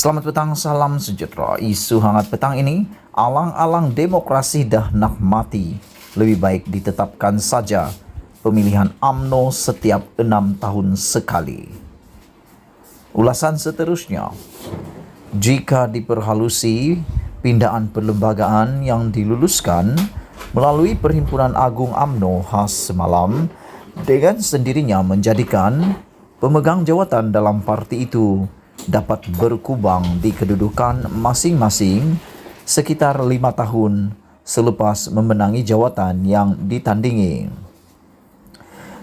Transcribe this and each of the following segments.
Selamat petang, salam sejahtera. Isu hangat petang ini, alang-alang demokrasi dah nak mati. Lebih baik ditetapkan saja pemilihan UMNO setiap 6 tahun sekali. Ulasan seterusnya, jika diperhalusi pindaan perlembagaan yang diluluskan melalui Perhimpunan Agung UMNO khas semalam, dengan sendirinya menjadikan pemegang jawatan dalam parti itu dapat berkubang di kedudukan masing-masing sekitar 5 tahun selepas memenangi jawatan yang ditandingi.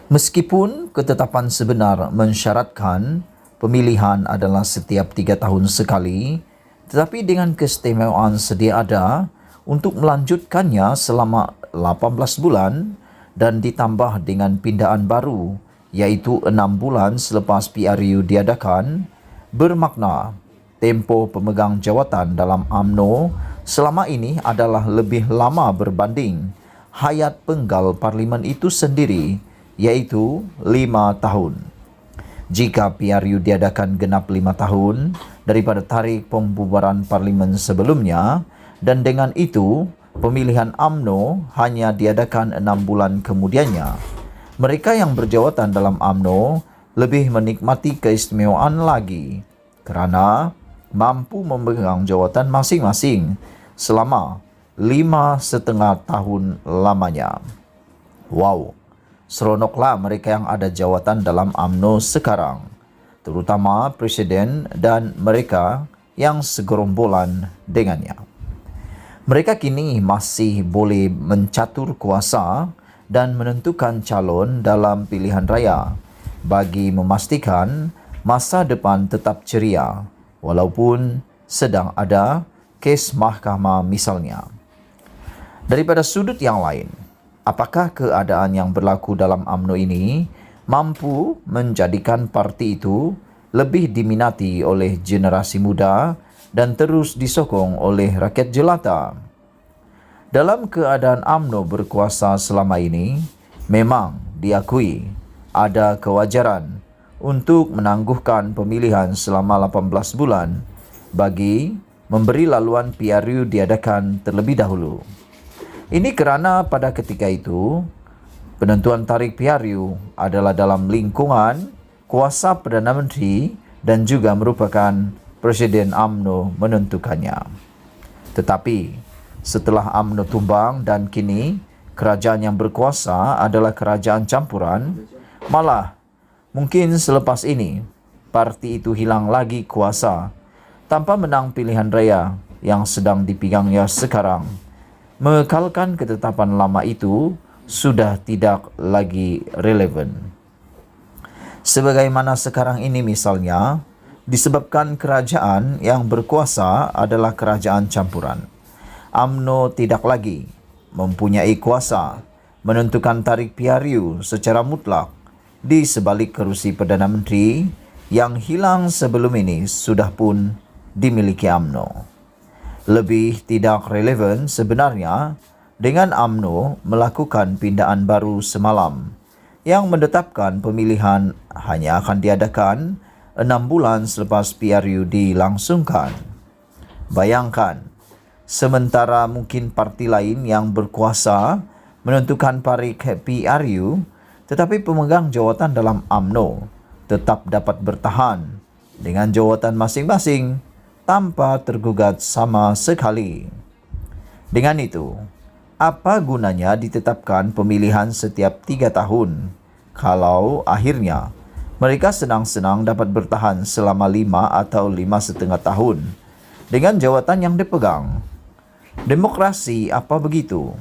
Meskipun ketetapan sebenar mensyaratkan pemilihan adalah setiap 3 tahun sekali, tetapi dengan keistimewaan sedia ada untuk melanjutkannya selama 18 bulan dan ditambah dengan pindaan baru, iaitu 6 bulan selepas PRU diadakan, bermakna tempo pemegang jawatan dalam UMNO selama ini adalah lebih lama berbanding hayat penggal parlimen itu sendiri, iaitu 5 tahun. Jika PRU diadakan genap 5 tahun daripada tarikh pembubaran parlimen sebelumnya, dan dengan itu pemilihan UMNO hanya diadakan 6 bulan kemudiannya, mereka yang berjawatan dalam UMNO lebih menikmati keistimewaan lagi kerana mampu memegang jawatan masing-masing selama 5,5 tahun lamanya. Wow, seronoklah mereka yang ada jawatan dalam UMNO sekarang, terutama Presiden dan mereka yang segerombolan dengannya. Mereka kini masih boleh mencatur kuasa dan menentukan calon dalam pilihan raya bagi memastikan masa depan tetap ceria walaupun sedang ada kes mahkamah misalnya. Daripada sudut yang lain, apakah keadaan yang berlaku dalam UMNO ini mampu menjadikan parti itu lebih diminati oleh generasi muda dan terus disokong oleh rakyat jelata? Dalam keadaan UMNO berkuasa selama ini, memang diakui ada kewajaran untuk menangguhkan pemilihan selama 18 bulan bagi memberi laluan PRU diadakan terlebih dahulu. Ini kerana pada ketika itu, penentuan tarikh PRU adalah dalam lingkungan kuasa Perdana Menteri dan juga merupakan Presiden UMNO menentukannya. Tetapi setelah UMNO tumbang dan kini kerajaan yang berkuasa adalah kerajaan campuran, malah mungkin selepas ini parti itu hilang lagi kuasa tanpa menang pilihan raya yang sedang dipegangnya sekarang. Mengekalkan ketetapan lama itu sudah tidak lagi relevan. Sebagaimana sekarang ini misalnya, disebabkan kerajaan yang berkuasa adalah kerajaan campuran, UMNO tidak lagi mempunyai kuasa menentukan tarikh PRU secara mutlak di sebalik kerusi Perdana Menteri yang hilang sebelum ini sudah pun dimiliki UMNO. Lebih tidak relevan sebenarnya dengan UMNO melakukan pindaan baru semalam yang menetapkan pemilihan hanya akan diadakan 6 bulan selepas PRU dilangsungkan. Bayangkan, sementara mungkin parti lain yang berkuasa menentukan tarikh PRU, tetapi pemegang jawatan dalam UMNO tetap dapat bertahan dengan jawatan masing-masing tanpa tergugat sama sekali. Dengan itu, apa gunanya ditetapkan pemilihan setiap 3 tahun kalau akhirnya mereka senang-senang dapat bertahan selama 5 atau 5,5 tahun dengan jawatan yang dipegang? Demokrasi apa begitu?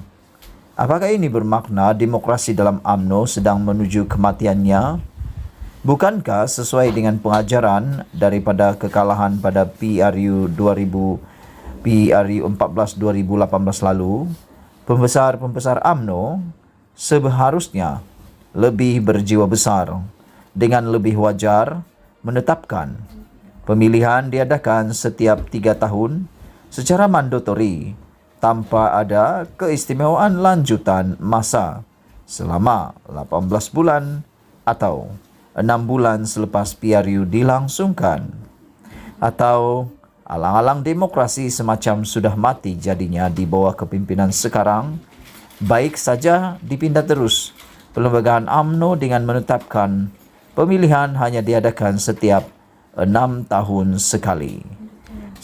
Apakah ini bermakna demokrasi dalam UMNO sedang menuju kematiannya? Bukankah sesuai dengan pengajaran daripada kekalahan pada PRU 14 lalu, pembesar-pembesar UMNO seharusnya lebih berjiwa besar dengan lebih wajar menetapkan pemilihan diadakan setiap 3 tahun secara mandatori tanpa ada keistimewaan lanjutan masa selama 18 bulan atau 6 bulan selepas PRU dilangsungkan, atau Alang-alang demokrasi semacam sudah mati jadinya di bawah kepimpinan sekarang, baik saja dipindah terus Perlembagaan UMNO dengan menetapkan pemilihan hanya diadakan setiap 6 tahun sekali.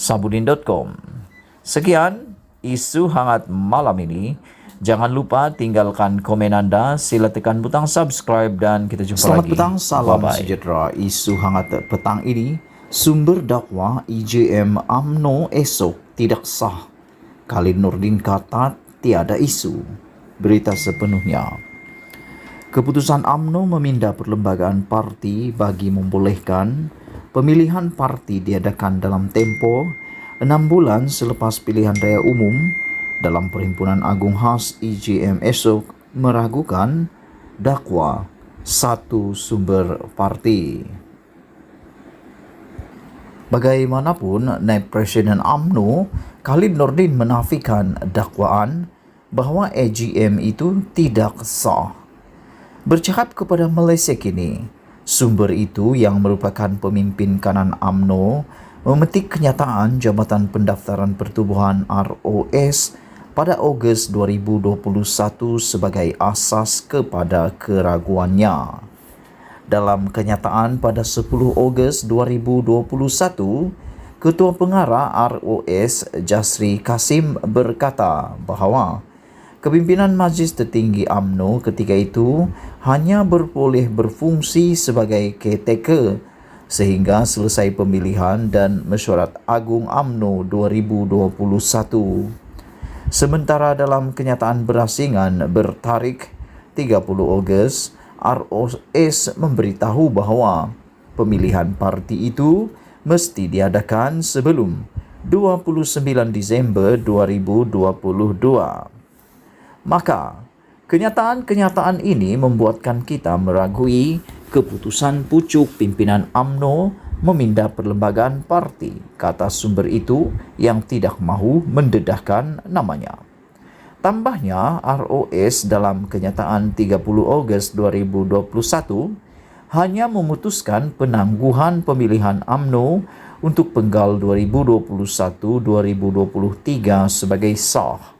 Sabudin.com. Sekian isu hangat malam ini. Jangan lupa tinggalkan komen anda, sila tekan butang subscribe dan kita jumpa Selamat lagi. petang, salam Bye-bye. sejahtera. Isu hangat petang ini, sumber dakwah IJM UMNO esok tidak sah. Khalid Nurdin kata tiada isu. Berita sepenuhnya. Keputusan UMNO memindah perlembagaan parti bagi membolehkan pemilihan parti diadakan dalam tempo 6 bulan selepas pilihan raya umum dalam Perhimpunan Agung Khas IJM esok meragukan dakwa satu sumber parti. Bagaimanapun, Naib Presiden UMNO Khalid Nurdin menafikan dakwaan bahwa AGM itu tidak sah. Bercakap kepada Malaysia Kini, sumber itu yang merupakan pemimpin kanan UMNO memetik kenyataan Jabatan Pendaftaran Pertubuhan ROS pada Ogos 2021 sebagai asas kepada keraguannya. Dalam kenyataan pada 10 Ogos 2021, Ketua Pengarah ROS Jasri Kasim berkata bahawa kepimpinan Majlis Tertinggi UMNO ketika itu hanya berboleh berfungsi sebagai caretaker sehingga selesai pemilihan dan mesyuarat agung UMNO 2021. Sementara dalam kenyataan berasingan bertarikh 30 Ogos, ROS memberitahu bahawa pemilihan parti itu mesti diadakan sebelum 29 Disember 2022. Maka, kenyataan-kenyataan ini membuatkan kita meragui keputusan pucuk pimpinan UMNO memindah perlembagaan parti, kata sumber itu yang tidak mahu mendedahkan namanya. Tambahnya, ROS dalam kenyataan 30 Ogos 2021 hanya memutuskan penangguhan pemilihan UMNO untuk penggal 2021-2023 sebagai sah.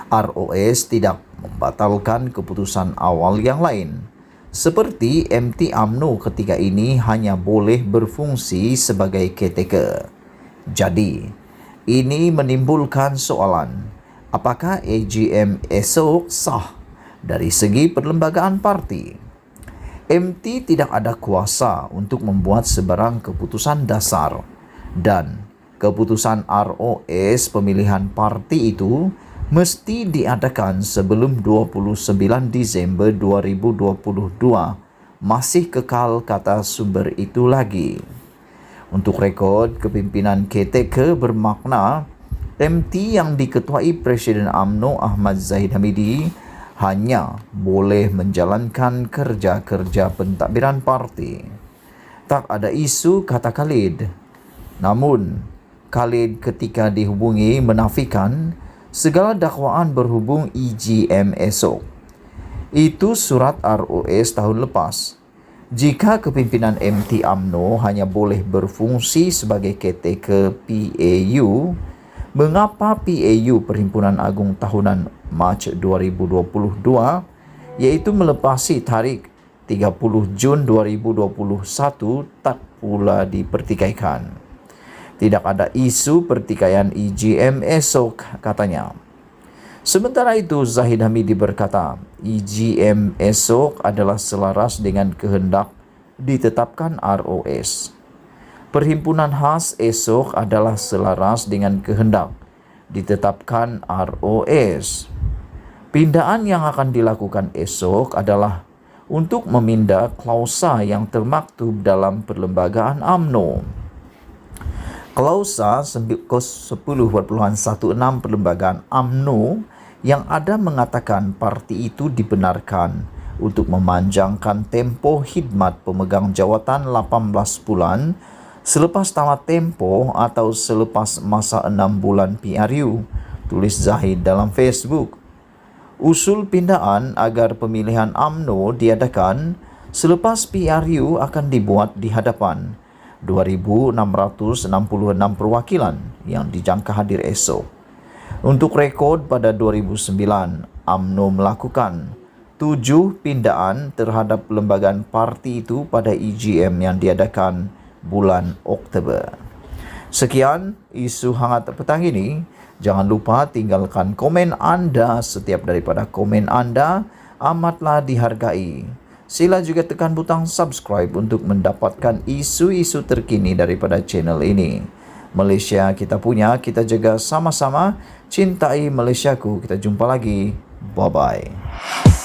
ROS tidak membatalkan keputusan awal yang lain. Seperti MT UMNO ketika ini hanya boleh berfungsi sebagai caretaker. Jadi, ini menimbulkan soalan, apakah AGM esok sah dari segi perlembagaan parti? MT tidak ada kuasa untuk membuat sebarang keputusan dasar dan keputusan ROS pemilihan parti itu mesti diadakan sebelum 29 Disember 2022. Masih kekal, kata sumber itu lagi. Untuk rekod, kepimpinan caretaker bermakna MT yang diketuai Presiden UMNO Ahmad Zahid Hamidi hanya boleh menjalankan kerja-kerja pentadbiran parti. Tak ada isu, kata Khalid. Namun, Khalid ketika dihubungi menafikan segala dakwaan berhubung IJM esok. Itu surat ROS tahun lepas. Jika kepimpinan MT UMNO hanya boleh berfungsi sebagai caretaker PAU, mengapa PAU Perhimpunan Agung Tahunan Mac 2022 iaitu melepasi tarikh 30 Jun 2021 tak pula dipertikaikan? Tidak ada isu pertikaian IJM esok, katanya. Sementara itu, Zahid Hamidi berkata, IJM esok adalah selaras dengan kehendak ditetapkan ROS. Perhimpunan khas esok adalah selaras dengan kehendak ditetapkan ROS. Pindaan yang akan dilakukan esok adalah untuk memindah klausa yang termaktub dalam perlembagaan UMNO. Klausa 10.16 Perlembagaan UMNO yang ada mengatakan parti itu dibenarkan untuk memanjangkan tempoh khidmat pemegang jawatan 18 bulan selepas tamat tempoh atau selepas masa 6 bulan PRU, tulis Zahid dalam Facebook. Usul pindaan agar pemilihan UMNO diadakan selepas PRU akan dibuat di hadapan 2.666 perwakilan yang dijangka hadir esok. Untuk rekod pada 2009, UMNO melakukan 7 pindaan terhadap perlembagaan parti itu pada EGM yang diadakan bulan Oktober. Sekian isu hangat petang ini. Jangan lupa tinggalkan komen anda. Setiap daripada komen anda amatlah dihargai. Sila juga tekan butang subscribe untuk mendapatkan isu-isu terkini daripada channel ini. Malaysia kita punya, kita jaga sama-sama. Cintai Malaysiaku. Kita jumpa lagi. Bye-bye.